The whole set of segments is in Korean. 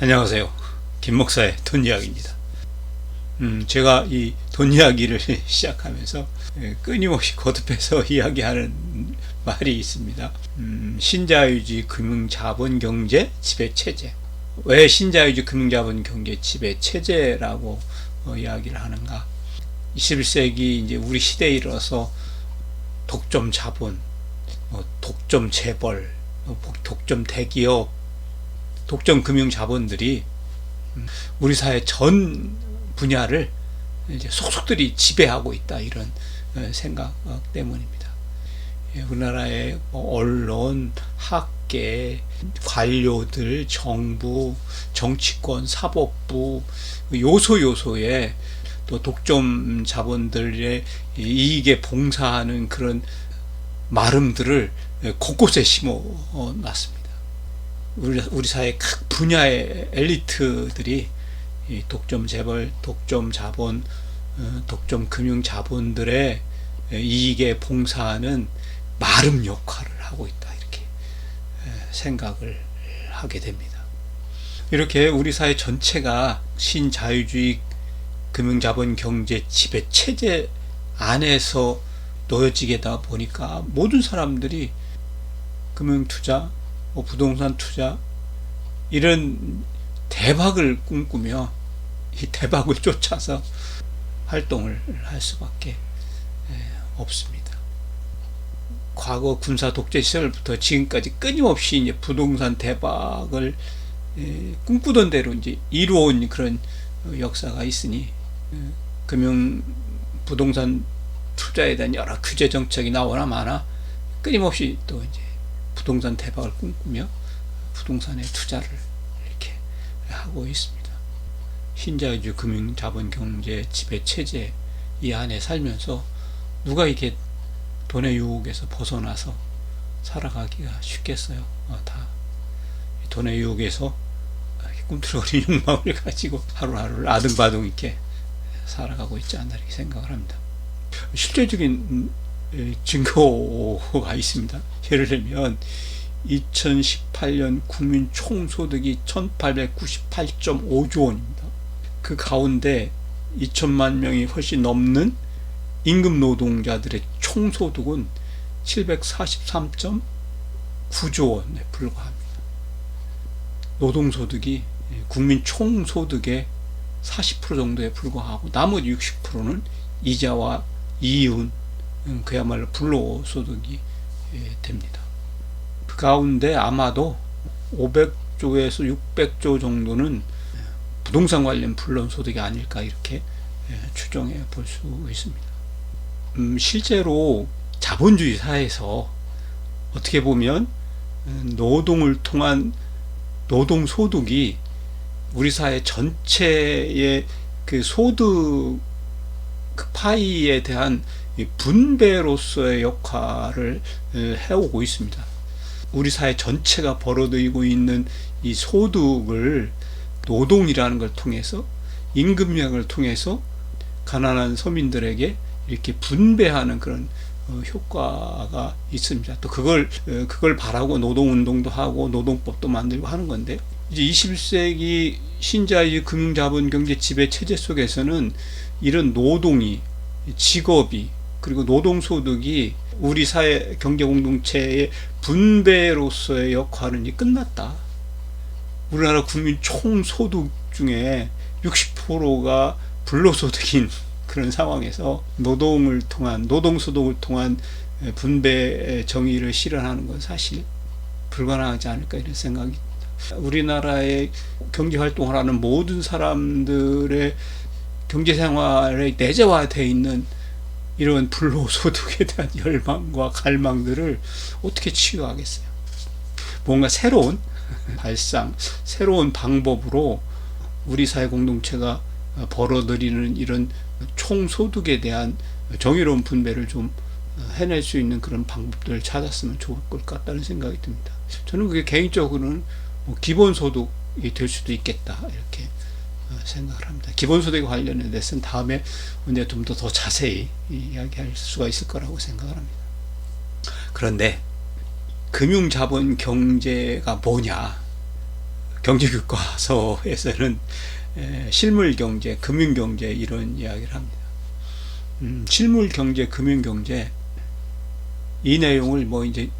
안녕하세요. 김 목사의 돈 이야기입니다. 제가 이 돈 이야기를 시작하면서 끊임없이 거듭해서 이야기하는 말이 있습니다. 신자유주의 금융자본경제 지배체제. 왜 신자유주의 금융자본경제 지배체제라고 이야기를 하는가? 21세기 이제 우리 시대에 이르러서 독점 자본, 독점 재벌, 독점 대기업, 독점 금융 자본들이 우리 사회 전 분야를 이제 속속들이 지배하고 있다, 이런 생각 때문입니다. 우리나라의 언론, 학계, 관료들, 정부, 정치권, 사법부 요소요소에 또 독점 자본들의 이익에 봉사하는 그런 마름들을 곳곳에 심어 놨습니다. 우리 사회 각 분야의 엘리트들이 이 독점 재벌, 독점 자본, 독점 금융 자본들의 이익에 봉사하는 마름 역할을 하고 있다, 이렇게 생각을 하게 됩니다. 이렇게 우리 사회 전체가 신자유주의 금융자본 경제 지배 체제 안에서 놓여지게다 보니까 모든 사람들이 금융투자, 부동산 투자, 이런 대박을 꿈꾸며 이 대박을 쫓아서 활동을 할 수밖에 없습니다. 과거 군사 독재 시절부터 지금까지 끊임없이 이제 부동산 대박을 꿈꾸던 대로 이제 이루어온 그런 역사가 있으니 금융 부동산 투자에 대한 여러 규제 정책이 나오나 마나 끊임없이 또 이제 부동산 대박을 꿈꾸며 부동산에 투자를 이렇게 하고 있습니다. 신자유주의 금융자본경제 지배체제 이 안에 살면서 누가 이렇게 돈의 유혹에서 벗어나서 살아가기가 쉽겠어요? 다 돈의 유혹에서 꿈틀거리는 욕망을 가지고 하루하루를 아등바등 이렇게 살아가고 있지 않나, 이렇게 생각을 합니다. 실제적인 증거가 있습니다. 예를 들면 2018년 국민 총소득이 1898.5조 원입니다. 그 가운데 2천만 명이 훨씬 넘는 임금 노동자들의 총소득은 743.9조 원에 불과합니다. 노동소득이 국민 총소득의 40% 정도에 불과하고 나머지 60%는 이자와 이윤, 그야말로 불로소득이 됩니다. 그 가운데 아마도 500조에서 600조 정도는 부동산 관련 불로소득이 아닐까, 이렇게 추정해 볼 수 있습니다. 실제로 자본주의 사회에서 어떻게 보면 노동을 통한 노동소득이 우리 사회 전체의 그 소득 그 파이에 대한 분배로서의 역할을 해오고 있습니다. 우리 사회 전체가 벌어들이고 있는 이 소득을 노동이라는 걸 통해서, 임금량을 통해서 가난한 서민들에게 이렇게 분배하는 그런 효과가 있습니다. 또 그걸 바라고 노동운동도 하고 노동법도 만들고 하는 건데요. 이제 21세기 신자유주의 금융자본경제 지배체제 속에서는 이런 노동이, 직업이, 그리고 노동소득이 우리 사회 경제공동체의 분배로서의 역할은 이제 끝났다. 우리나라 국민 총소득 중에 60%가 불로소득인 그런 상황에서 노동소득을 통한 분배 정의를 실현하는 건 사실 불가능하지 않을까, 이런 생각이 듭니다. 우리나라의 경제활동을 하는 모든 사람들의 경제생활에 내재화되어 있는 이런 불로소득에 대한 열망과 갈망들을 어떻게 치유하겠어요? 뭔가 새로운 발상, 새로운 방법으로 우리 사회 공동체가 벌어들이는 이런 총소득에 대한 정의로운 분배를 좀 해낼 수 있는 그런 방법들을 찾았으면 좋을 것 같다는 생각이 듭니다. 저는 그게 개인적으로는 기본소득이 될 수도 있겠다, 이렇게 생각을 합니다. 기본소득에 관련해서는 다음에 언제 좀 더 자세히 이야기할 수가 있을 거라고 생각을 합니다. 그런데 금융자본 경제가 뭐냐, 경제교과서에서는 실물경제, 금융경제 이런 이야기를 합니다. 실물경제, 금융경제 이 내용을 뭐 이제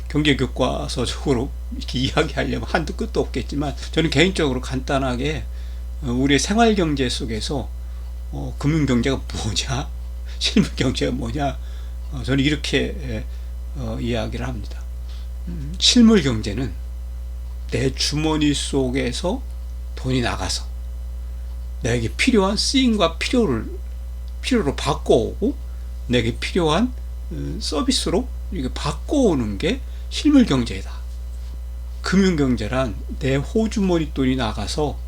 경제교과서적으로 이렇게 이야기하려면 한도 끝도 없겠지만, 저는 개인적으로 간단하게 우리의 생활경제 속에서 금융경제가 뭐냐, 실물경제가 뭐냐, 저는 이렇게 이야기를 합니다. 실물경제는 내 주머니 속에서 돈이 나가서 내게 필요한 쓰임과 필요로 바꿔오고, 내게 필요한 서비스로 이게 바꿔오는 게 실물경제다. 금융경제란 내 호주머니 돈이 나가서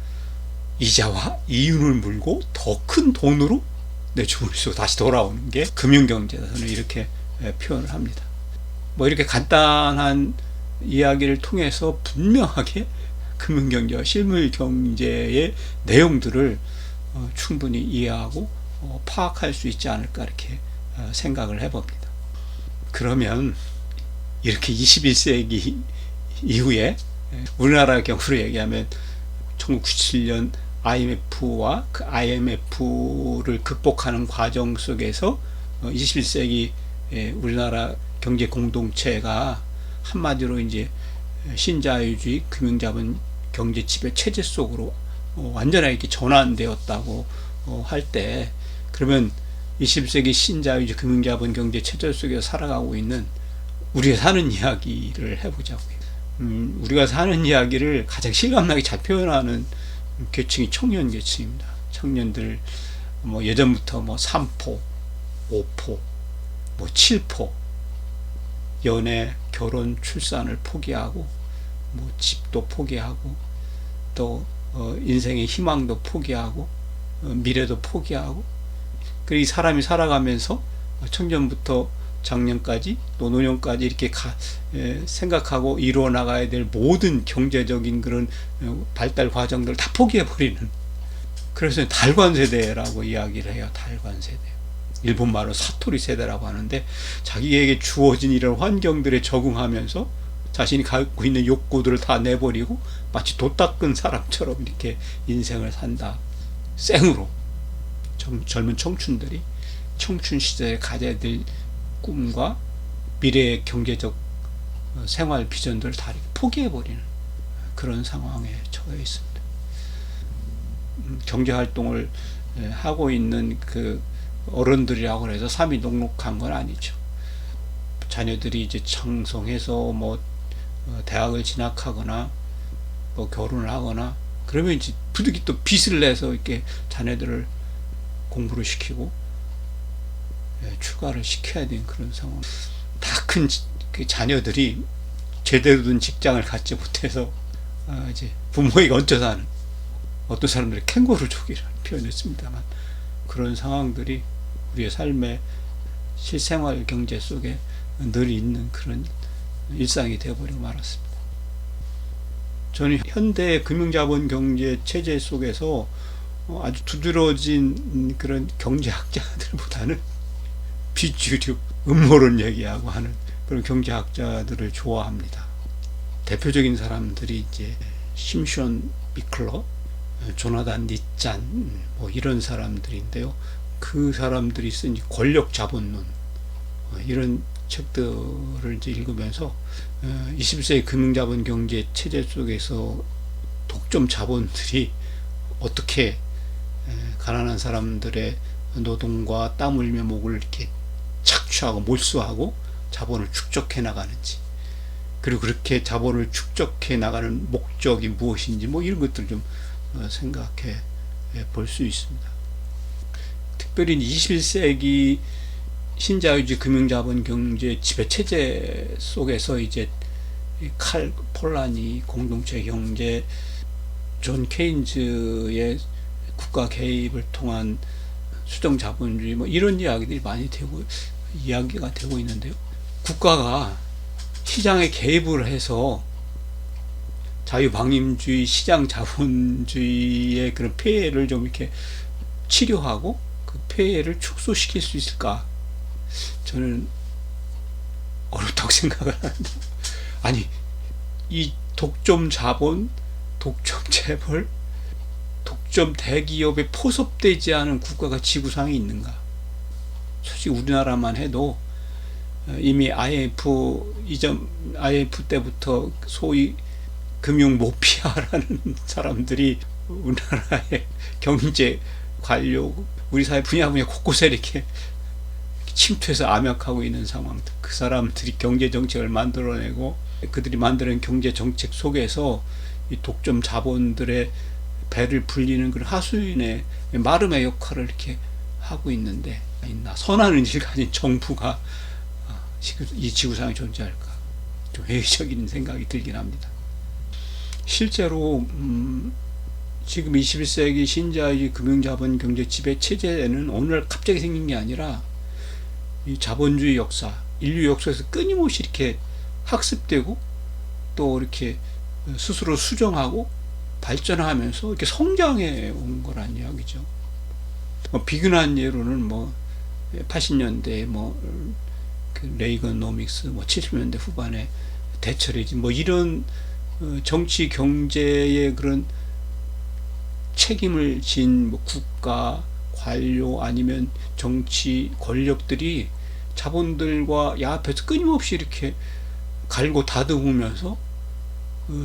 이자와 이윤을 물고 더 큰 돈으로 내 주머니 속으로 다시 돌아오는 게 금융경제다. 저는 이렇게 표현을 합니다. 뭐 이렇게 간단한 이야기를 통해서 분명하게 금융경제와 실물경제의 내용들을 충분히 이해하고 파악할 수 있지 않을까, 이렇게 생각을 해봅니다. 그러면 이렇게 21세기 이후에 우리나라 경우로 얘기하면 1997년 IMF와 그 IMF를 극복하는 과정 속에서 21세기 우리나라 경제 공동체가 한마디로 이제 신자유주의 금융자본 경제 지배 체제 속으로 완전하게 이렇게 전환되었다고 할 때, 그러면 21세기 신자유주의 금융자본 경제 체제 속에서 살아가고 있는 우리가 사는 이야기를 해보자고요. 우리가 사는 이야기를 가장 실감나게 잘 표현하는 계층이 청년 계층입니다. 청년들 뭐 예전부터 뭐 3포, 5포, 뭐 7포, 연애, 결혼, 출산을 포기하고, 뭐 집도 포기하고, 또 인생의 희망도 포기하고, 미래도 포기하고, 그리고 이 사람이 살아가면서 청년부터 장년까지 또 노년까지 이렇게 생각하고 이루어 나가야 될 모든 경제적인 그런 발달 과정들을 다 포기해버리는, 그래서 달관 세대라고 이야기를 해요. 달관 세대. 일본 말로 사토리 세대라고 하는데, 자기에게 주어진 이런 환경들에 적응하면서 자신이 갖고 있는 욕구들을 다 내버리고 마치 돛 닦은 사람처럼 이렇게 인생을 산다. 생으로 젊은 청춘들이 청춘 시절에 가져야 될 꿈과 미래의 경제적 생활 비전들을 다 포기해버리는 그런 상황에 처해 있습니다. 경제활동을 하고 있는 그 어른들이라고 해서 삶이 녹록한 건 아니죠. 자녀들이 이제 창성해서 뭐 대학을 진학하거나 뭐 결혼을 하거나 그러면 이제 부득이 또 빚을 내서 이렇게 자녀들을 공부를 시키고 출가를 시켜야 되는 그런 상황. 다 큰 그 자녀들이 제대로 된 직장을 갖지 못해서 이제 부모에게 얹혀 사는, 어떤 사람들이 캥거루족이라는 표현을 씁니다만, 그런 상황들이 우리의 삶의 실생활 경제 속에 늘 있는 그런 일상이 되어버리고 말았습니다. 저는 현대 금융자본 경제 체제 속에서 아주 두드러진 그런 경제학자들보다는 비주류 음모론 얘기하고 하는 그런 경제학자들을 좋아합니다. 대표적인 사람들이 이제 심션 미클러, 조나단 니짠 뭐 이런 사람들인데요. 그 사람들이 쓴 권력 자본론 이런 책들을 이제 읽으면서 21세기 금융자본 경제 체제 속에서 독점 자본들이 어떻게 가난한 사람들의 노동과 땀 흘며 목을 이렇게 착취하고 몰수하고 자본을 축적해 나가는지, 그리고 그렇게 자본을 축적해 나가는 목적이 무엇인지 뭐 이런 것들 좀 생각해 볼 수 있습니다. 특별히 21세기 신자유주의 금융자본 경제 지배체제 속에서 이제 칼 폴라니 공동체 경제, 존 케인즈의 국가 개입을 통한 수정 자본주의 뭐 이런 이야기들이 많이 이야기가 되고 있는데요. 국가가 시장에 개입을 해서 자유방임주의, 시장 자본주의의 그런 폐해를 좀 이렇게 치료하고 그 폐해를 축소시킬 수 있을까? 저는 어렵다고 생각을 합니다. 아니, 이 독점 자본, 독점 재벌, 독점 대기업에 포섭되지 않은 국가가 지구상에 있는가? 솔직히 우리나라만 해도 이미 IMF 때부터 소위 금융 모피아라는 사람들이 우리나라의 경제 관료, 우리 사회 분야 곳곳에 이렇게 침투해서 암약하고 있는 상황들. 그 사람들이 경제 정책을 만들어내고 그들이 만드는 경제 정책 속에서 이 독점 자본들의 배를 불리는 그런 하수인의 마름의 역할을 이렇게 하고 있는데, 있나? 선한 의지를 가진 정부가 이 지구상에 존재할까? 좀 회의적인 생각이 들긴 합니다. 실제로 지금 21세기 신자유주의 금융자본 경제 지배 체제는 오늘 갑자기 생긴 게 아니라 이 자본주의 역사, 인류 역사에서 끊임없이 이렇게 학습되고 또 이렇게 스스로 수정하고 발전하면서 이렇게 성장해 온 거란 이야기죠. 비근한 예로는 80년대 그 레이건노믹스, 70년대 후반에 대처리즘, 이런 정치 경제의 그런 책임을 진 국가 관료 아니면 정치 권력들이 자본들과 야합해서 끊임없이 이렇게 갈고 다듬으면서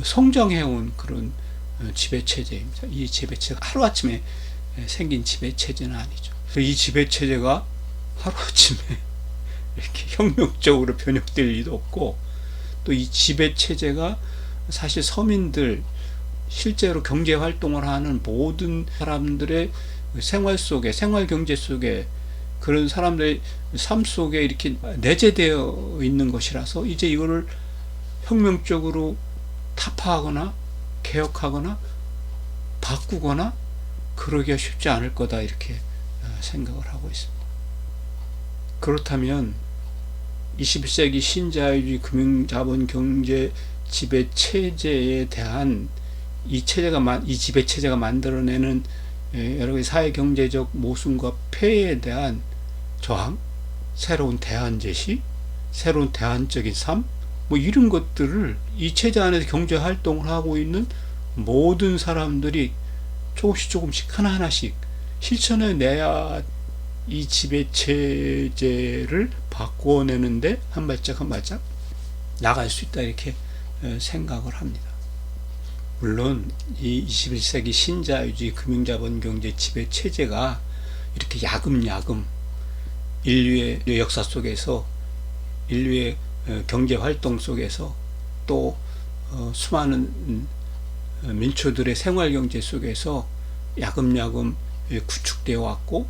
성장해온 그런 지배체제입니다. 이 지배체가 하루아침에 생긴 지배체제는 아니죠. 이 지배체제가 하루아침에 이렇게 혁명적으로 변형될 리도 없고, 또 이 지배체제가 사실 서민들, 실제로 경제 활동을 하는 모든 사람들의 생활 속에, 생활 경제 속에, 그런 사람들의 삶 속에 이렇게 내재되어 있는 것이라서 이제 이거를 혁명적으로 타파하거나 개혁하거나 바꾸거나 그러기가 쉽지 않을 거다, 이렇게 생각을 하고 있습니다. 그렇다면 21세기 신자유주의 금융자본 경제 지배 체제에 대한 이 지배 체제가 만들어내는 여러 가지 사회 경제적 모순과 폐해에 대한 저항, 새로운 대안 제시, 새로운 대안적인 삶, 이런 것들을 이 체제 안에서 경제 활동을 하고 있는 모든 사람들이 조금씩 하나하나씩 실천해 내야 이 지배 체제를 바꿔내는데 한 발짝 한 발짝 나갈 수 있다, 이렇게 생각을 합니다. 물론 이 21세기 신자유주의 금융자본 경제 지배 체제가 이렇게 야금야금 인류의 역사 속에서, 인류의 경제 활동 속에서, 또 수많은 민초들의 생활 경제 속에서 야금야금 구축되어 왔고,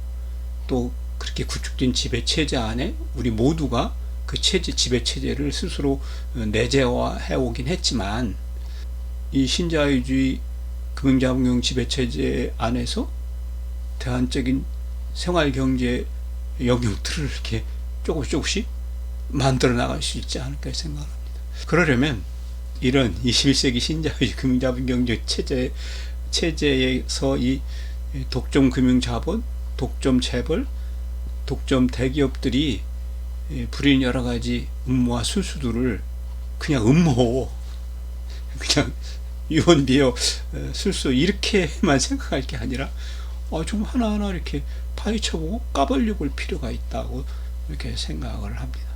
또 그렇게 구축된 지배 체제 안에 우리 모두가 그 지배 체제를 스스로 내재화해 오긴 했지만, 이 신자유주의 금융자본경 지배체제 안에서 대안적인 생활경제 영역들을 이렇게 조금씩 만들어 나갈 수 있지 않을까 생각합니다. 그러려면 이런 21세기 신자유주의 금융자본경제 체제에서 이 독점 금융자본, 독점 재벌, 독점 대기업들이 부리는 여러 가지 음모와 술수들을 그냥 그냥 유언비어 술수 이렇게만 생각할 게 아니라 좀 하나하나 이렇게 파헤쳐보고 까발려 볼 필요가 있다고 이렇게 생각을 합니다.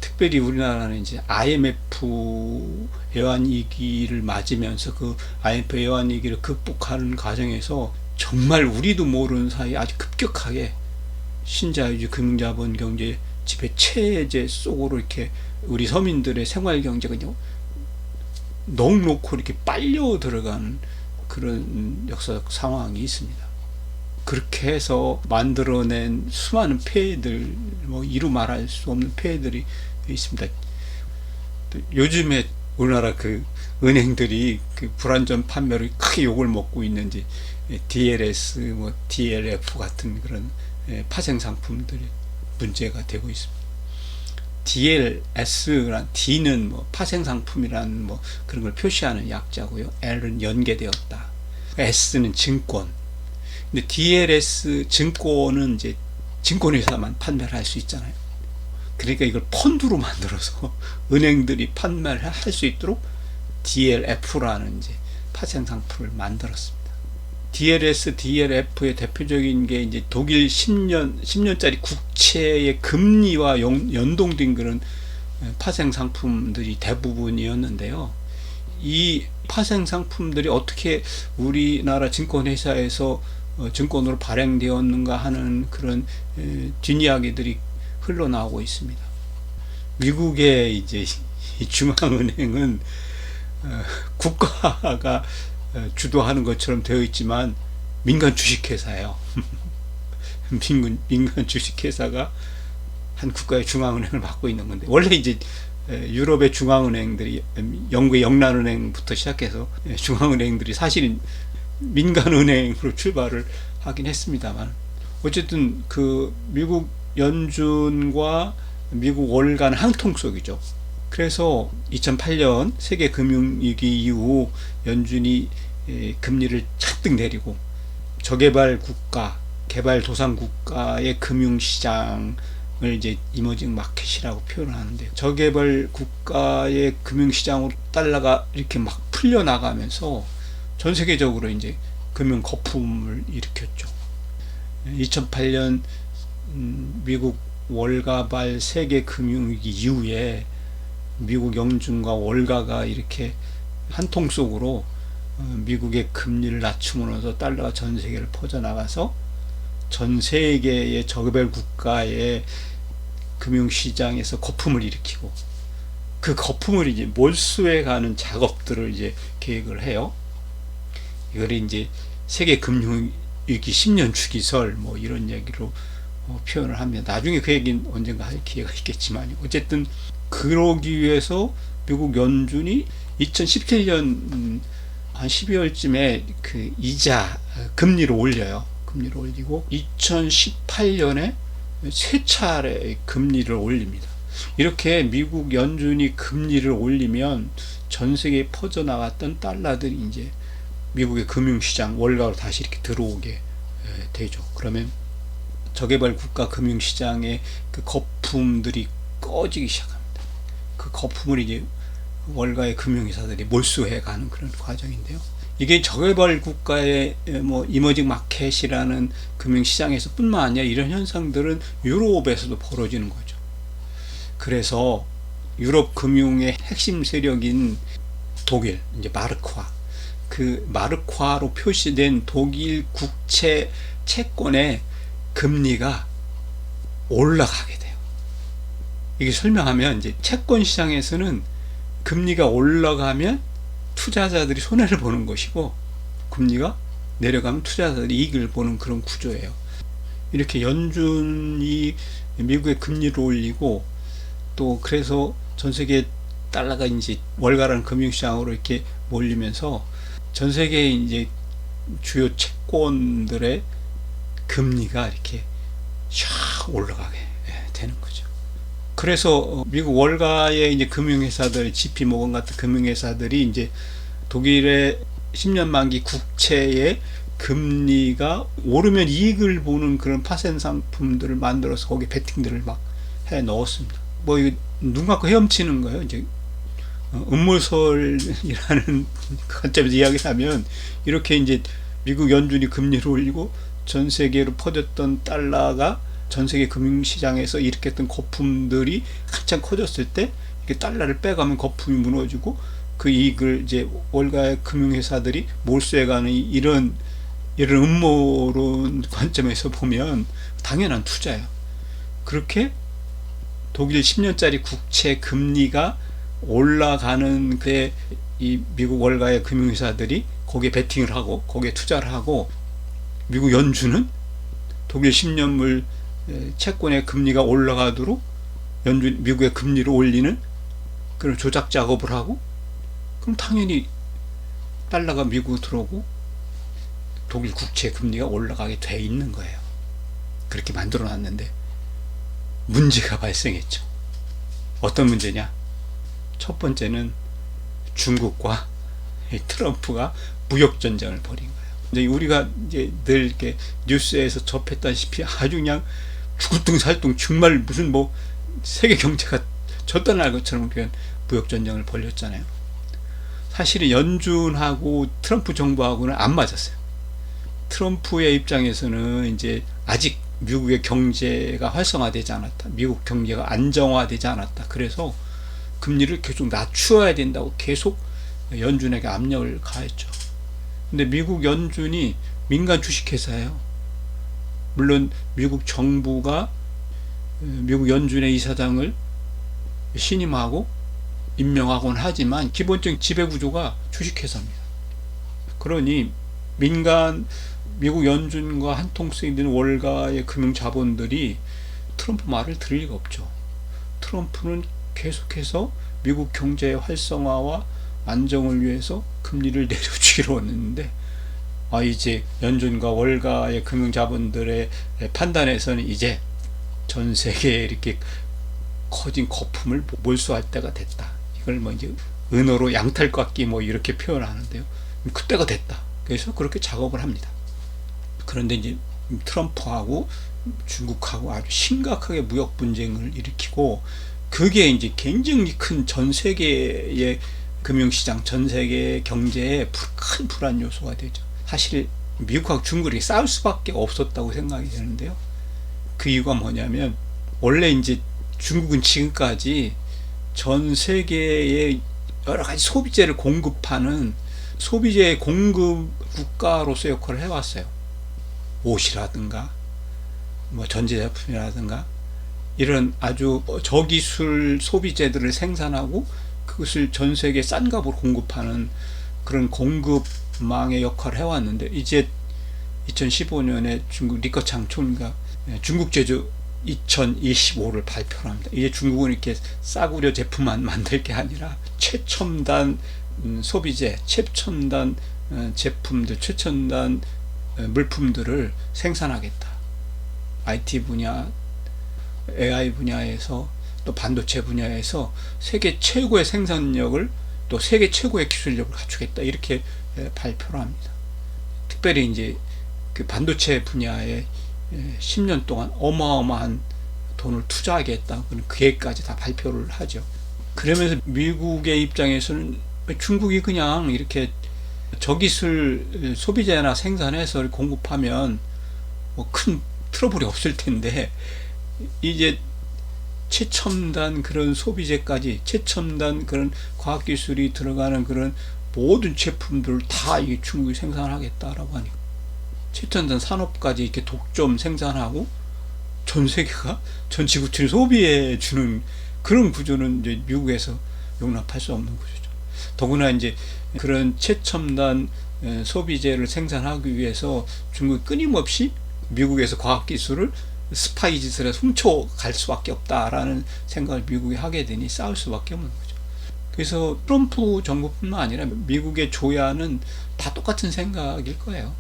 특별히 우리나라는 이제 IMF 외환위기를 맞으면서 그 IMF 외환위기를 극복하는 과정에서 정말 우리도 모르는 사이에 아주 급격하게 신자유주의 금융자본 경제 지배 체제 속으로 이렇게 우리 서민들의 생활 경제가 넉넉히 이렇게 빨려 들어가는 그런 역사적 상황이 있습니다. 그렇게 해서 만들어낸 수많은 폐해들, 이루 말할 수 없는 폐해들이 있습니다. 요즘에 우리나라 그 은행들이 그 불안전 판매로 크게 욕을 먹고 있는지 DLS, DLF 같은 그런 파생 상품들이 문제가 되고 있습니다. DLS란 D는 파생 상품이란 그런 걸 표시하는 약자고요. L은 연계되었다. S는 증권. 근데 DLS 증권은 이제 증권회사만 판매를 할 수 있잖아요. 그러니까 이걸 펀드로 만들어서 은행들이 판매를 할 수 있도록 DLF라는 이제 파생 상품을 만들었습니다. DLS, DLF의 대표적인 게 이제 독일 10년짜리 국채의 금리와 연동된 그런 파생 상품들이 대부분이었는데요. 이 파생 상품들이 어떻게 우리나라 증권회사에서 증권으로 발행되었는가 하는 그런 뒷이야기들이 흘러나오고 있습니다. 미국의 이제 중앙은행은 국가가 주도하는 것처럼 되어 있지만 민간 주식회사예요. 민간 주식회사가 한 국가의 중앙은행을 맡고 있는 건데, 원래 이제 유럽의 중앙은행들이, 영국의 영란은행부터 시작해서 중앙은행들이 사실은 민간은행으로 출발을 하긴 했습니다만, 어쨌든 그 미국 연준과 미국 월가는 한통 속이죠. 그래서 2008년 세계 금융위기 이후 연준이 금리를 잔뜩 내리고 저개발 국가, 개발도상국가의 금융시장을 이제 이머징 마켓이라고 표현을 하는데요. 저개발 국가의 금융시장으로 달러가 이렇게 막 풀려나가면서 전 세계적으로 이제 금융 거품을 일으켰죠. 2008년 미국 월가발 세계 금융위기 이후에 미국 연준과 월가가 이렇게 한통 속으로 미국의 금리를 낮춤으로써 달러가 전 세계를 퍼져나가서 전 세계의 저개발 국가의 금융시장에서 거품을 일으키고, 그 거품을 이제 몰수해 가는 작업들을 이제 계획을 해요. 이걸 이제 세계 금융위기 10년 주기설 뭐 이런 얘기로 표현을 합니다. 나중에 그 얘기는 언젠가 할 기회가 있겠지만, 어쨌든 그러기 위해서 미국 연준이 2017년 한 12월쯤에 그 이자 금리를 올려요. 금리를 올리고 2018년에 세 차례 금리를 올립니다. 이렇게 미국 연준이 금리를 올리면 전 세계에 퍼져나갔던 달러들이 이제 미국의 금융시장 월가로 다시 이렇게 들어오게 되죠. 그러면 저개발 국가 금융시장의 그 거품들이 꺼지기 시작합니다. 그 거품을 이제 월가의 금융회사들이 몰수해가는 그런 과정인데요. 이게 저개발 국가의 뭐 이머징 마켓이라는 금융시장에서 뿐만 아니라 이런 현상들은 유럽에서도 벌어지는 거죠. 그래서 유럽 금융의 핵심 세력인 독일, 이제 마르크화, 그 마르크화로 표시된 독일 국채 채권의 금리가 올라가게 돼요. 이게 설명하면, 이제 채권 시장에서는 금리가 올라가면 투자자들이 손해를 보는 것이고, 금리가 내려가면 투자자들이 이익을 보는 그런 구조예요. 이렇게 연준이 미국의 금리를 올리고, 또 그래서 전 세계 달러가 이제 월가라는 금융시장으로 이렇게 몰리면서 전 세계의 이제 주요 채권들의 금리가 이렇게 샥 올라가게 되는 거죠. 그래서 미국 월가의 이제 금융회사들, JP 모건 같은 금융회사들이 이제 독일의 10년 만기 국채의 금리가 오르면 이익을 보는 그런 파생 상품들을 만들어서 거기에 베팅들을 막 해 넣었습니다. 뭐 이거 눈 감고 헤엄치는 거예요. 이제 음모설이라는 관점에서 이야기를 하면, 이렇게 이제 미국 연준이 금리를 올리고 전 세계로 퍼졌던 달러가 전 세계 금융시장에서 일으켰던 거품들이 한참 커졌을 때 이렇게 달러를 빼가면 거품이 무너지고 그 이익을 이제 월가의 금융회사들이 몰수해가는 이런 음모론 관점에서 보면 당연한 투자예요. 그렇게 독일 10년짜리 국채 금리가 올라가는 그에 이 미국 월가의 금융회사들이 거기에 베팅을 하고 거기에 투자를 하고, 미국 연준은 독일 10년물 채권의 금리가 올라가도록 미국의 금리를 올리는 그런 조작 작업을 하고, 그럼 당연히 달러가 미국으로 들어오고 독일 국채 금리가 올라가게 돼 있는 거예요. 그렇게 만들어 놨는데 문제가 발생했죠. 어떤 문제냐? 첫 번째는 중국과 트럼프가 무역 전쟁을 벌인 거예요. 이제 우리가 이제 늘 이렇게 뉴스에서 접했다시피 아주 그냥 죽을둥살둥 정말 무슨 뭐 세계 경제가 젖떠날 것처럼 그냥 무역 전쟁을 벌였잖아요. 사실은 연준하고 트럼프 정부하고는 안 맞았어요. 트럼프의 입장에서는 이제 아직 미국의 경제가 활성화되지 않았다. 미국 경제가 안정화되지 않았다. 그래서 금리를 계속 낮추어야 된다고 계속 연준에게 압력을 가했죠. 근데 미국 연준이 민간 주식회사예요. 물론 미국 정부가 미국 연준의 이사장을 신임하고 임명하곤 하지만 기본적인 지배구조가 주식회사입니다. 그러니 미국 연준과 한통속이 되는 월가의 금융자본들이 트럼프 말을 들을 리가 없죠. 트럼프는 계속해서 미국 경제의 활성화와 안정을 위해서 금리를 내려주기로 했는데 이제 연준과 월가의 금융자본들의 판단에서는 이제 전 세계에 이렇게 커진 거품을 몰수할 때가 됐다. 이걸 뭐 이제 은어로 양탈깎기 뭐 이렇게 표현하는데요. 그때가 됐다. 그래서 그렇게 작업을 합니다. 그런데 이제 트럼프하고 중국하고 아주 심각하게 무역 분쟁을 일으키고 그게 이제 굉장히 큰 전 세계의 금융시장, 전 세계 경제에 큰 불안 요소가 되죠. 사실 미국하고 중국이 싸울 수밖에 없었다고 생각이 되는데요. 그 이유가 뭐냐면 원래 이제 중국은 지금까지 전 세계의 여러 가지 소비재를 공급하는 소비재 공급 국가로서 역할을 해왔어요. 옷이라든가 뭐 전자제품이라든가 이런 아주 저기술 소비재들을 생산하고 그것을 전 세계 싼 값으로 공급하는 그런 공급망의 역할을 해왔는데 이제 2015년에 중국 리커창 총리가 중국 제조 2025를 발표를 합니다. 이제 중국은 이렇게 싸구려 제품만 만들 게 아니라 최첨단 소비재, 최첨단 제품들, 최첨단 물품들을 생산하겠다. IT 분야, AI 분야에서 또 반도체 분야에서 세계 최고의 생산력을 또 세계 최고의 기술력을 갖추겠다. 이렇게 발표를 합니다. 특별히 이제 그 반도체 분야에 10년 동안 어마어마한 돈을 투자하겠다. 그런 계획까지 다 발표를 하죠. 그러면서 미국의 입장에서는 중국이 그냥 이렇게 저기술 소비재나 생산해서 공급하면 뭐 큰 트러블이 없을 텐데 이제 최첨단 그런 소비재까지 최첨단 그런 과학기술이 들어가는 그런 모든 제품들을 다 이 중국이 생산하겠다라고 하니까 최첨단 산업까지 이렇게 독점 생산하고 전 세계가 전 지구촌이 소비해 주는 그런 구조는 이제 미국에서 용납할 수 없는 구조죠. 더구나 이제 그런 최첨단 소비재를 생산하기 위해서 중국이 끊임없이 미국에서 과학기술을 스파이짓을 해서 훔쳐갈 수밖에 없다라는 생각을 미국이 하게 되니 싸울 수밖에 없는 거죠. 그래서 트럼프 정부뿐만 아니라 미국의 조야는 다 똑같은 생각일 거예요.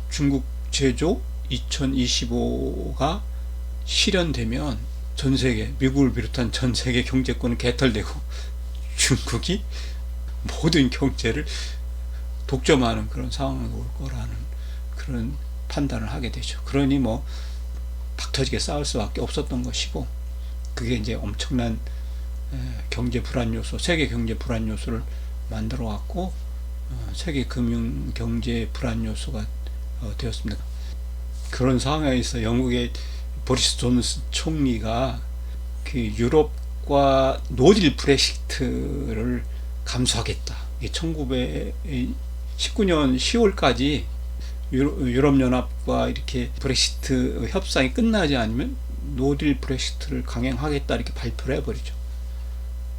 중국 제조 2025가 실현되면 전 세계, 미국을 비롯한 전 세계 경제권은 개털되고 중국이 모든 경제를 독점하는 그런 상황이 올 거라는 그런 판단을 하게 되죠. 그러니 뭐 박터지게 싸울 수밖에 없었던 것이고 그게 이제 엄청난 경제 불안 요소, 세계 경제 불안 요소를 만들어 왔고 세계 금융 경제 불안 요소가 되었습니다. 그런 상황에서 영국의 보리스 존슨 총리가 그 유럽과 노딜 브렉시트를 감수하겠다. 1919년 10월까지 유럽연합과 이렇게 브렉시트 협상이 끝나지 않으면 노딜 브렉시트를 강행하겠다 이렇게 발표를 해버리죠.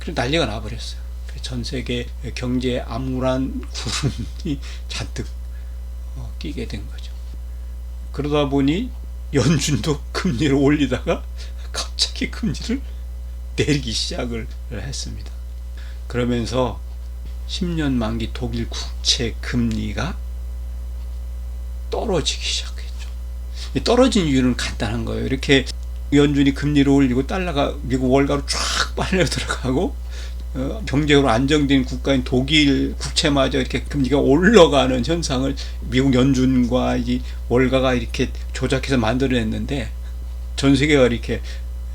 그래서 난리가 나버렸어요. 전 세계 경제에 암울한 구름이 잔뜩 끼게 된 거죠. 그러다 보니 연준도 금리를 올리다가 갑자기 금리를 내리기 시작을 했습니다. 그러면서 10년 만기 독일 국채 금리가 떨어지기 시작했죠. 떨어진 이유는 간단한 거예요. 이렇게 연준이 금리를 올리고 달러가 미국 월가로 쫙 빨려 들어가고 경제적으로 안정된 국가인 독일 국채마저 이렇게 금리가 올라가는 현상을 미국 연준과 이 월가가 이렇게 조작해서 만들어냈는데 전 세계가 이렇게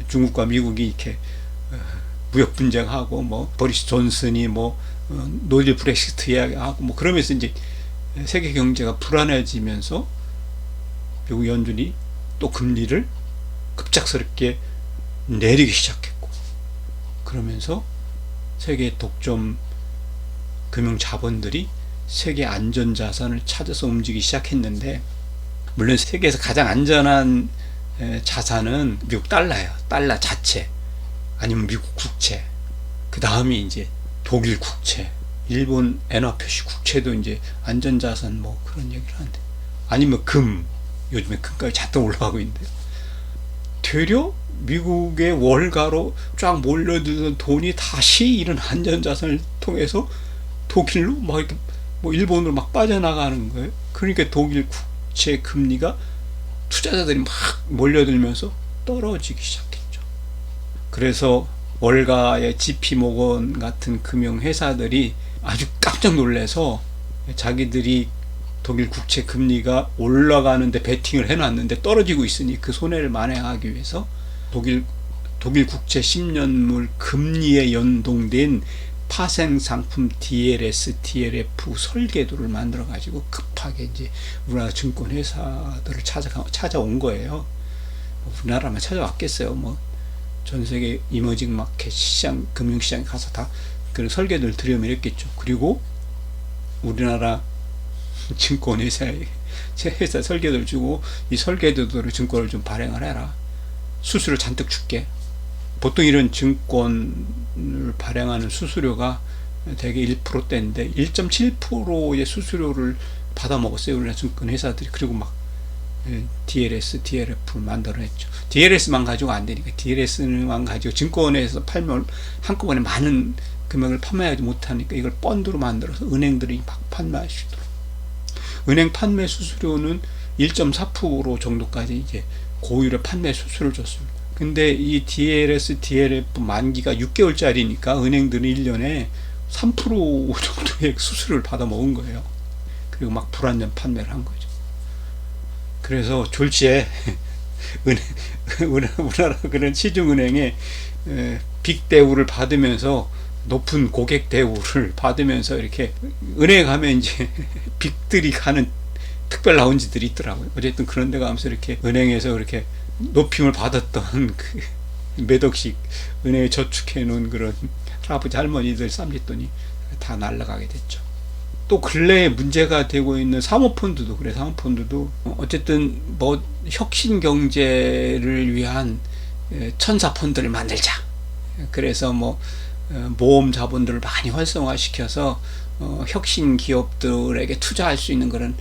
중국과 미국이 이렇게 무역 분쟁하고 뭐 보리스 존슨이 뭐 노딜 브렉시트 이야기하고 뭐 그러면서 이제 세계 경제가 불안해지면서 미국 연준이 또 금리를 급작스럽게 내리기 시작했고, 그러면서 세계 독점 금융 자본들이 세계 안전자산을 찾아서 움직이기 시작했는데, 물론 세계에서 가장 안전한 자산은 미국 달러예요. 달러 자체, 아니면 미국 국채, 그 다음이 이제 독일 국채, 일본 엔화 표시 국채도 이제 안전자산 뭐 그런 얘기를 하는데, 아니면 금, 요즘에 금값이 잔뜩 올라가고 있는데요. 되려 미국의 월가로 쫙 몰려들던 돈이 다시 이런 안전자산을 통해서 독일로 막 이렇게 뭐 일본으로 막 빠져나가는 거예요. 그러니까 독일 국채 금리가 투자자들이 막 몰려들면서 떨어지기 시작했죠. 그래서 월가의 JP모건 같은 금융회사들이 아주 깜짝 놀라서 자기들이 독일 국채 금리가 올라가는데 베팅을 해놨는데 떨어지고 있으니 그 손해를 만회하기 위해서 독일 국채 10년물 금리에 연동된 파생 상품 DLS, DLF 설계도를 만들어 가지고 급하게 이제 우리나라 증권 회사들을 찾아온 거예요. 우리나라만 찾아왔겠어요. 뭐 전 세계 이머징 마켓 시장, 금융 시장에 가서 다 그런 설계도를 들여밀었겠죠. 그리고 우리나라 증권 회사에 회사 설계도를 주고, 이 설계도를 증권을 좀 발행을 해라. 수수료 잔뜩 줄게. 보통 이런 증권을 발행하는 수수료가 대개 1%대인데 1.7%의 수수료를 받아 먹었어요, 우리나라 증권 회사들이. 그리고 막 DLS, DLF를 만들어냈죠. DLS만 가지고 안 되니까, DLS만 가지고 증권에서 팔면 한꺼번에 많은 금액을 판매하지 못하니까 이걸 펀드로 만들어서 은행들이 막 판매할 수 있도록. 은행 판매 수수료는 1.4% 정도까지 이제 고율의 판매 수수료를 줬습니다. 근데 이 DLS, DLF 만기가 6개월짜리니까 은행들은 1년에 3% 정도의 수수료를 받아 먹은 거예요. 그리고 막 불안전 판매를 한 거죠. 그래서 졸지에 우리나라 그런 시중은행에 빅 대우를 받으면서, 높은 고객 대우를 받으면서 이렇게 은행에 가면 이제 빅들이 가는 특별 라운지들이 있더라고요. 어쨌든 그런 데 가면서 이렇게 은행에서 이렇게 높임을 받았던 그 몇 억씩 은행에 저축해 놓은 그런 할아버지 할머니들 쌈짓돈이 다 날아가게 됐죠. 또 근래에 문제가 되고 있는 사모펀드도 그래. 사모펀드도 어쨌든 뭐 혁신 경제를 위한 천사 펀드를 만들자. 그래서 뭐 모험 자본들을 많이 활성화시켜서 혁신 기업들에게 투자할 수 있는 그런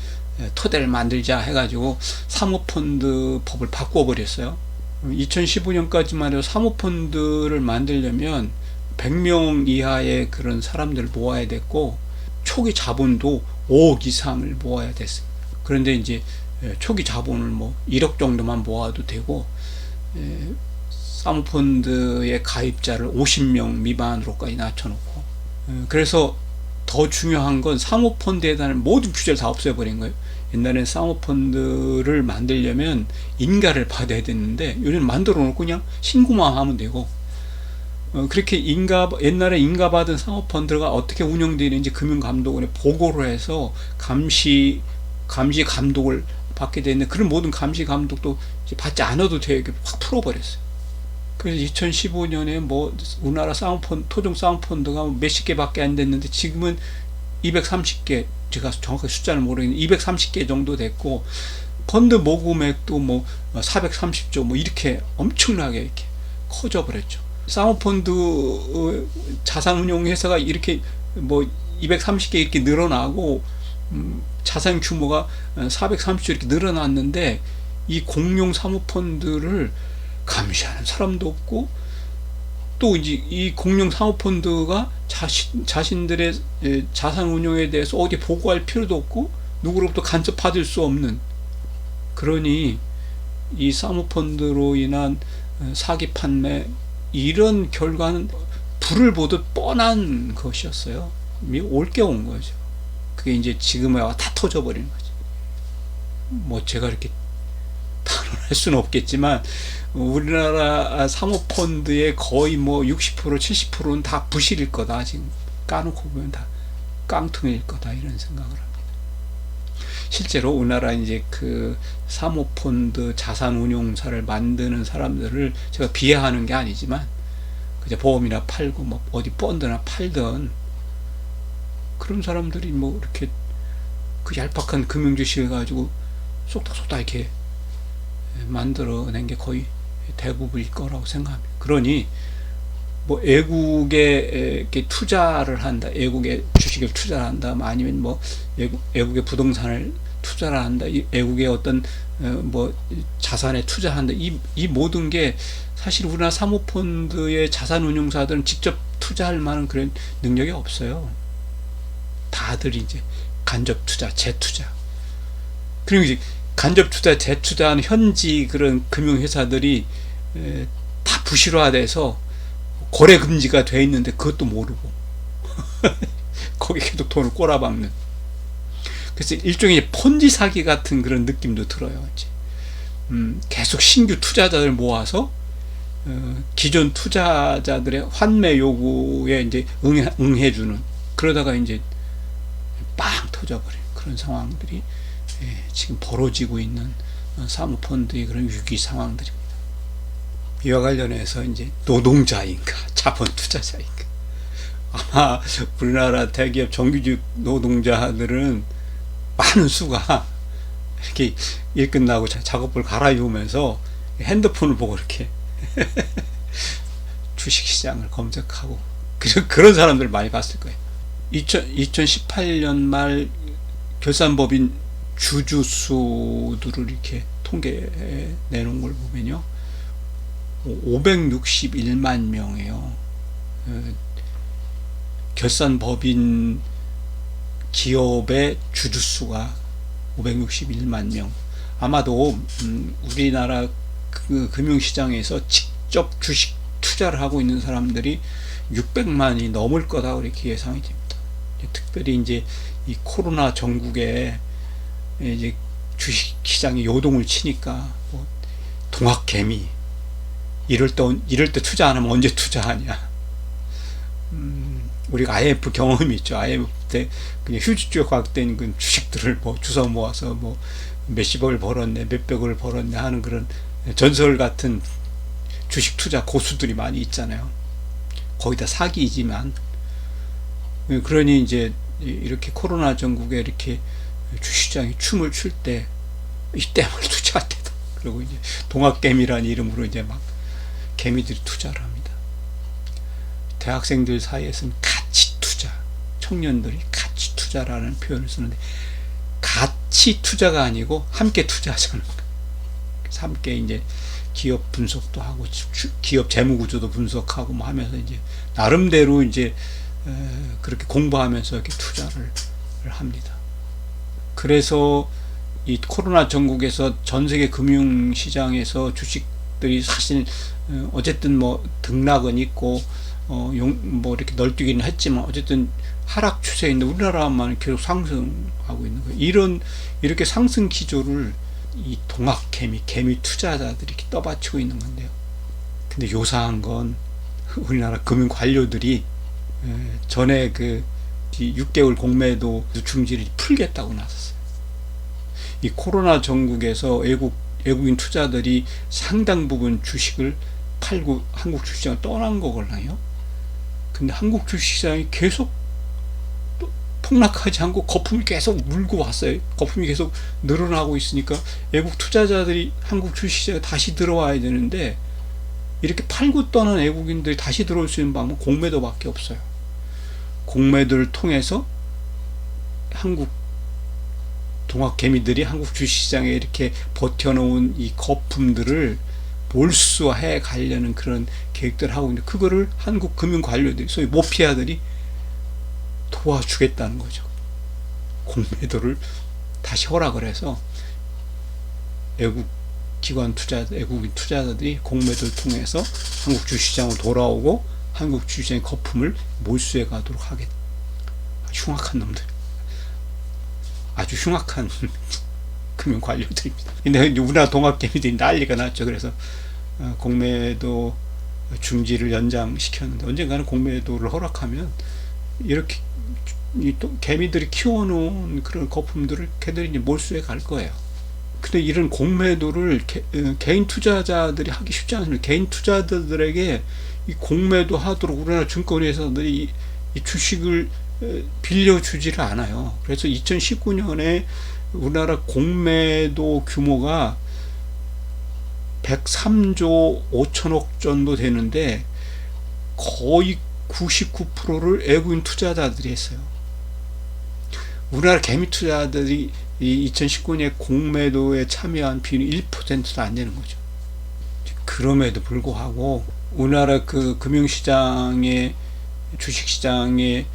토대를 만들자 해가지고 사모펀드 법을 바꿔버렸어요. 2015년까지만 해도 사모펀드를 만들려면 100명 이하의 그런 사람들을 모아야 됐고, 초기 자본도 5억 이상을 모아야 됐습니다. 그런데 이제 초기 자본을 뭐 1억 정도만 모아도 되고, 사모펀드의 가입자를 50명 미만으로까지 낮춰놓고, 그래서 더 중요한 건 사모펀드에 대한 모든 규제를 다 없애버린 거예요. 옛날엔 사모펀드를 만들려면 인가를 받아야 됐는데, 요즘 만들어 놓고 그냥 신고만 하면 되고, 그렇게 옛날에 인가받은 사모펀드가 어떻게 운영되는지 금융감독원에 보고를 해서 감시 감독을 받게 되는데, 그런 모든 감시 감독도 이제 받지 않아도 되게 확 풀어버렸어요. 그래서 2015년에 뭐 우리나라 토종 사모펀드가 몇십 개밖에 안 됐는데, 지금은 230개, 제가 정확하게 숫자를 모르겠는데 230개 정도 됐고, 펀드 모금액도 뭐 430조 뭐 이렇게 엄청나게 이렇게 커져 버렸죠. 사모펀드 자산운용회사가 이렇게 뭐 230개 이렇게 늘어나고, 자산 규모가 430조 이렇게 늘어났는데, 이 공룡 사모펀드를 감시하는 사람도 없고, 또 이제 이 공룡 사모펀드가 자신들의 자산 운용에 대해서 어디 보고할 필요도 없고, 누구로부터 간섭 받을 수 없는, 그러니 이 사모펀드로 인한 사기 판매, 이런 결과는 불을 보듯 뻔한 것이었어요. 올게 온 거죠. 그게 이제 지금에 와 다 터져버리는 거죠. 뭐 제가 이렇게 단언할 수는 없겠지만, 우리나라 사모펀드의 거의 뭐 60%, 70%는 다 부실일 거다, 지금. 까놓고 보면 다 깡통일 거다 이런 생각을 합니다. 실제로 우리나라 이제 그 사모펀드 자산운용사를 만드는 사람들을 제가 비하하는 게 아니지만 그저 보험이나 팔고 뭐 어디 펀드나 팔던 그런 사람들이 뭐 이렇게 그 얄팍한 금융주식을 가지고 쏙닥쏙닥 이렇게 만들어낸 게 거의 대부분일 거라고 생각합니다. 그러니 뭐 애국에 이렇게 투자를 한다, 애국의 주식을 투자한다, 아니면 뭐 애국의 부동산을 투자를 한다, 애국의 어떤 뭐 자산에 투자한다, 이 모든 게 사실 우리나라 사모펀드의 자산운용사들은 직접 투자할 만한 그런 능력이 없어요. 다들 이제 간접 투자, 재투자. 그리고 이제 간접 투자, 재투자하는 현지 그런 금융회사들이 다 부실화돼서 거래 금지가 돼 있는데 그것도 모르고 거기 계속 돈을 꼬라박는. 그래서 일종의 폰지 사기 같은 그런 느낌도 들어요. 이제 계속 신규 투자자들 모아서 기존 투자자들의 환매 요구에 이제 응해주는, 그러다가 이제 빵 터져버린 그런 상황들이 지금 벌어지고 있는 사모펀드의 그런 위기 상황들입니다. 이와 관련해서 이제 노동자인가 자본 투자자인가, 아마 우리나라 대기업 정규직 노동자들은 많은 수가 이렇게 일 끝나고 작업을 갈아입으면서 핸드폰을 보고 이렇게 주식시장을 검색하고 그런 사람들 많이 봤을 거예요. 2018년 말 결산법인 주주수들을 이렇게 통계에 내놓은 걸 보면요, 561만 명이에요. 결산법인 기업의 주주수가 561만 명. 아마도 우리나라 그 금융시장에서 직접 주식 투자를 하고 있는 사람들이 600만이 넘을 거다 이렇게 예상이 됩니다. 특별히 이제 이 코로나 전국에 이제 주식시장이 요동을 치니까 뭐 동학개미, 이럴 때 투자 안 하면 언제 투자하냐. 우리가 IMF 경험이 있죠. IMF 때 그냥 휴지주에 과학된 그 주식들을 뭐 주워 모아서 뭐 몇십억을 벌었네, 몇백억을 벌었네 하는 그런 전설 같은 주식 투자 고수들이 많이 있잖아요. 거의 다 사기이지만, 그러니 이제 이렇게 코로나 전국에 이렇게 주식시장이 춤을 출 때 이때만 투자할 때다. 그리고 이제 동학개미라는 이름으로 이제 막 개미들이 투자를 합니다. 대학생들 사이에서는 가치 투자, 청년들이 가치 투자라는 표현을 쓰는데 가치 투자가 아니고 함께 투자하자는 거예요. 그래서 함께 이제 기업 분석도 하고 기업 재무 구조도 분석하고 뭐 하면서 이제 나름대로 이제 그렇게 공부하면서 이렇게 투자를 합니다. 그래서 이 코로나 전국에서 전 세계 금융시장에서 주식들이 사실 어쨌든 뭐 등락은 있고 뭐 이렇게 널뛰기는 했지만 어쨌든 하락 추세인데 우리나라만 계속 상승하고 있는 거예요. 이렇게 상승 기조를 이 동학개미, 개미 투자자들이 이렇게 떠받치고 있는 건데요. 근데 요사한 건 우리나라 금융 관료들이 전에 그 6개월 공매도 중지를 풀겠다고 나섰어요. 이 코로나 전국에서 외국인 투자들이 상당 부분 주식을 팔고 한국 주식시장을 떠난 거거든요. 근데 한국 주식시장이 계속 폭락하지 않고 거품이 계속 물고 왔어요. 거품이 계속 늘어나고 있으니까 외국 투자자들이 한국 주식시장에 다시 들어와야 되는데, 이렇게 팔고 떠난 외국인들이 다시 들어올 수 있는 방법은 공매도밖에 없어요. 공매도를 통해서 한국 동학개미들이 한국 주식시장에 이렇게 버텨놓은 이 거품들을 몰수해 가려는 그런 계획들을 하고 있는데, 그거를 한국 금융관료들이, 소위 모피아들이 도와주겠다는 거죠. 공매도를 다시 허락을 해서 외국 기관 외국인 투자자들이 공매도를 통해서 한국 주식시장으로 돌아오고 한국 주식시장의 거품을 몰수해 가도록 하겠다. 흉악한 놈들, 아주 흉악한 금융 관료들입니다. 근데 우리나라 동학개미들이 난리가 났죠. 그래서 공매도 중지를 연장시켰는데, 언젠가는 공매도를 허락하면 이렇게 또 개미들이 키워놓은 그런 거품들을 걔들이 이제 몰수해 갈 거예요. 근데 이런 공매도를 개인 투자자들이 하기 쉽지 않습니다. 개인 투자자들에게 이 공매도 하도록 우리나라 증권회사들이 이 주식을 빌려주지를 않아요. 그래서 2019년에 우리나라 공매도 규모가 103조 5천억 정도 되는데 거의 99%를 외국인 투자자들이 했어요. 우리나라 개미 투자자들이 이 2019년에 공매도에 참여한 비율이 1%도 안 되는 거죠. 그럼에도 불구하고 우리나라 그 금융시장의 주식시장의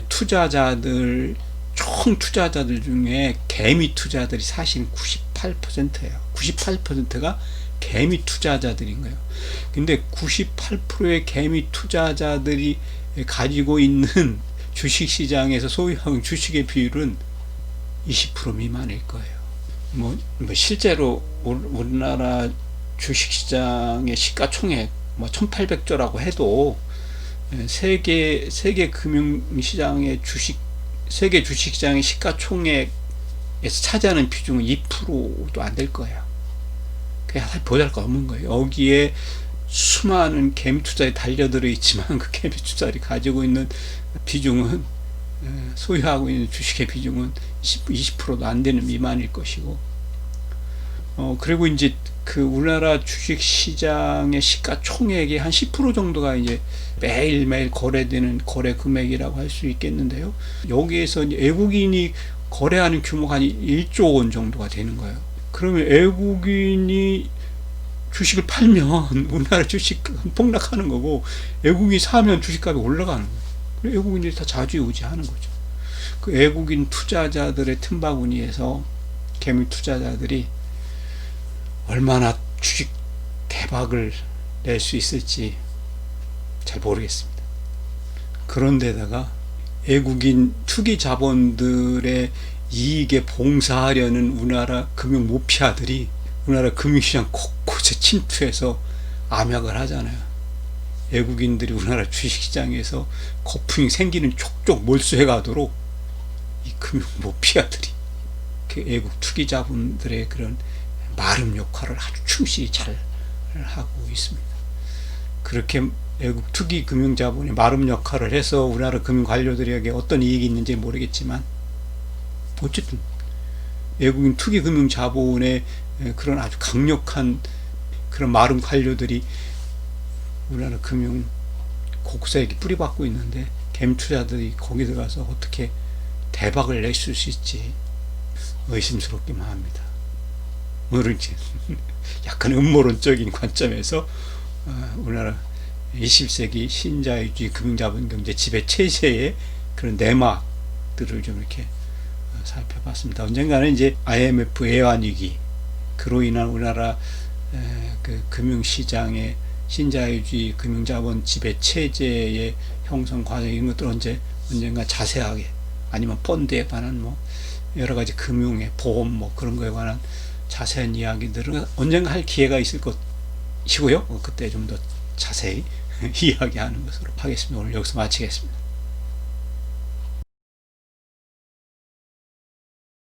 투자자들 총 투자자들 중에 개미 투자들이 사실 98%예요. 98%가 개미 투자자들인 거예요. 근데 98%의 개미 투자자들이 가지고 있는 주식시장에서 소유하는 주식의 비율은 20% 미만일 거예요. 뭐 실제로 우리나라 주식시장의 시가총액 1800조라고 해도 세계 금융시장의 세계 주식시장의 시가총액에서 차지하는 비중은 2%도 안 될 거예요. 그게 보잘것없는 거예요. 여기에 수많은 개미 투자에 달려들어 있지만 그 개미 투자들이 가지고 있는 비중은 소유하고 있는 주식의 비중은 20%도 안 되는 미만일 것이고, 그리고 이제 그 우리나라 주식 시장의 시가총액의 한 10% 정도가 이제 매일매일 거래되는 거래 금액이라고 할 수 있겠는데요. 여기에서 외국인이 거래하는 규모가 한 1조 원 정도가 되는 거예요. 그러면 외국인이 주식을 팔면 우리나라 주식 폭락하는 거고, 외국인이 사면 주식값이 올라가는 거예요. 외국인들이 다 좌지우지하는 거죠. 그 외국인 투자자들의 틈바구니에서 개미 투자자들이 얼마나 주식 대박을 낼 수 있을지 잘 모르겠습니다. 그런데다가 외국인 투기 자본들의 이익에 봉사하려는 우리나라 금융 모피아들이 우리나라 금융시장 곳곳에 침투해서 암약을 하잖아요. 외국인들이 우리나라 주식시장에서 거품이 생기는 족족 몰수해 가도록 이 금융 모피아들이 그 외국 투기 자본들의 그런 마름 역할을 아주 충실히 잘 하고 있습니다. 그렇게 외국 투기 금융 자본이 마름 역할을 해서 우리나라 금융 관료들에게 어떤 이익이 있는지 모르겠지만, 어쨌든 외국인 투기 금융 자본의 그런 아주 강력한 그런 마름 관료들이 우리나라 금융 곳곳에 뿌리박고 있는데, 개미 투자들이 거기 들어가서 어떻게 대박을 낼 수 있을지 의심스럽기만 합니다. 오늘은 약간 음모론적인 관점에서 우리나라 21세기 신자유주의 금융자본경제 지배 체제의 그런 내막들을 좀 이렇게 살펴봤습니다. 언젠가는 이제 IMF 외환위기, 그로 인한 우리나라 그 금융시장의 신자유주의 금융자본 지배 체제의 형성 과정, 이런 것들 언젠가 자세하게, 아니면 펀드에 관한 여러 가지 금융의 보험 그런 거에 관한 자세한 이야기들은 언젠가 할 기회가 있을 것이고요. 그때 좀 더 자세히 이야기하는 것으로 하겠습니다. 오늘 여기서 마치겠습니다.